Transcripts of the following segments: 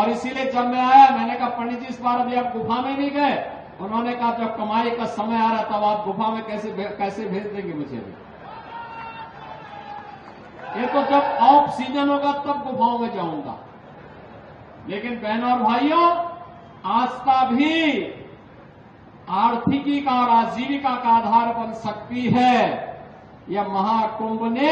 और इसीलिए जब मैं आया मैंने कहा पंडित जी इस बार अभी आप गुफा में नहीं गए। उन्होंने कहा जब कमाई का समय आ रहा तब आप गुफा में कैसे भेज देंगे मुझे भी। ये तो जब ऑफ सीजन होगा तब गुफाओं में जाऊंगा। लेकिन बहनों और भाइयों, आस्था भी आर्थिकी का और आजीविका का आधार बन सकती है। यह महाकुंभ ने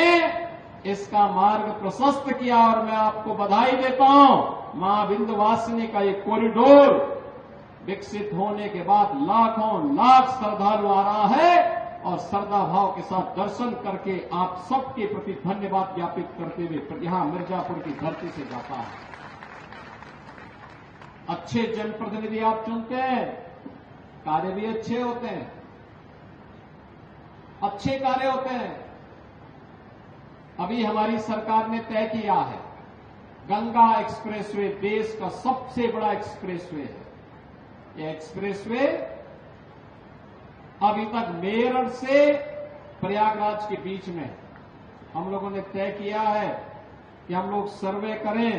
इसका मार्ग प्रशस्त किया और मैं आपको बधाई देता हूं। मां विंध्यवासिनी का ये कॉरिडोर विकसित होने के बाद लाखों लाख श्रद्धालु आ रहा है और श्रद्धा भाव के साथ दर्शन करके आप सबके प्रति धन्यवाद ज्ञापित करते हुए यहां मिर्जापुर की धरती से जाता है। अच्छे जनप्रतिनिधि आप चुनते हैं, कार्य भी अच्छे होते हैं, अच्छे कार्य होते हैं। अभी हमारी सरकार ने तय किया है गंगा एक्सप्रेसवे देश का सबसे बड़ा एक्सप्रेसवे है। यह एक्सप्रेसवे अभी तक मेरठ से प्रयागराज के बीच में हम लोगों ने तय किया है कि हम लोग सर्वे करें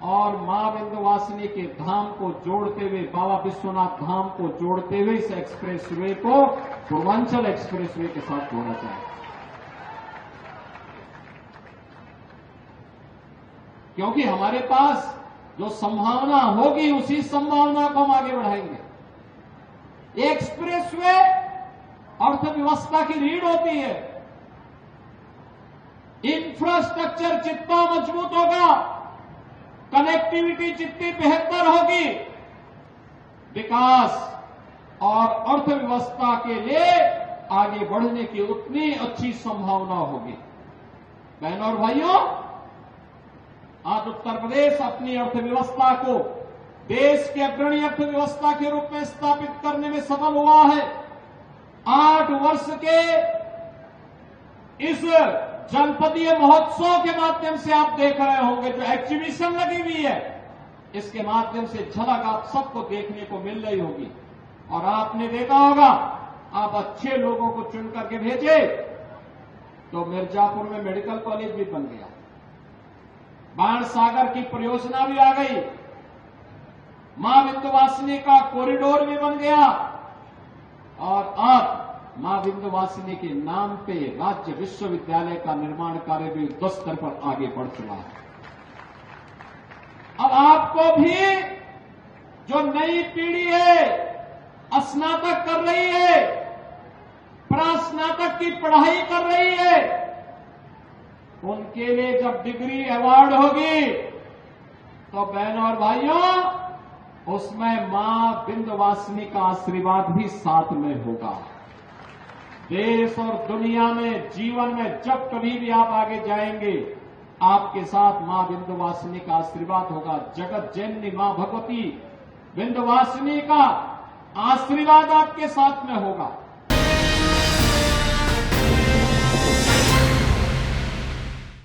और मां विंध्यवासिनी के धाम को जोड़ते हुए, बाबा विश्वनाथ धाम को जोड़ते हुए इस एक्सप्रेसवे को पूर्वांचल एक्सप्रेसवे के साथ जोड़ना चाहिए। क्योंकि हमारे पास जो संभावना होगी उसी संभावना को हम आगे बढ़ाएंगे। एक्सप्रेसवे अर्थव्यवस्था की रीढ़ होती है। इंफ्रास्ट्रक्चर जितना मजबूत होगा, कनेक्टिविटी जितनी बेहतर होगी, विकास और अर्थव्यवस्था के लिए आगे बढ़ने की उतनी अच्छी संभावना होगी। बहनों और भाइयों, आज उत्तर प्रदेश अपनी अर्थव्यवस्था को देश के अग्रणी अर्थव्यवस्था के रूप में स्थापित करने में सफल हुआ है। 8 वर्ष के इस जनपदीय महोत्सव के माध्यम से आप देख रहे होंगे जो एग्जीबिशन लगी हुई है, इसके माध्यम से झलक आप सबको देखने को मिल रही होगी। और आपने देखा होगा, आप अच्छे लोगों को चुन करके भेजे तो मिर्जापुर में मेडिकल कॉलेज भी बन गया, बाण सागर की परियोजना भी आ गई, मां विंध्यवासिनी का कॉरिडोर भी बन गया और अब मां विंध्यवासिनी के नाम पे राज्य विश्वविद्यालय का निर्माण कार्य भी युद्ध स्तर पर आगे बढ़ चुका है। अब आपको भी जो नई पीढ़ी है, स्नातक कर रही है, प्रास्नातक की पढ़ाई कर रही है, उनके लिए जब डिग्री अवार्ड होगी तो बहनों और भाइयों उसमें मां विंध्यवासिनी का आशीर्वाद भी साथ में होगा। देश और दुनिया में, जीवन में जब कभी भी आप आगे जाएंगे, आपके साथ मां विंध्यवासिनी का आशीर्वाद होगा। जगत जननी मां भगवती विंध्यवासिनी का आशीर्वाद आपके साथ में होगा।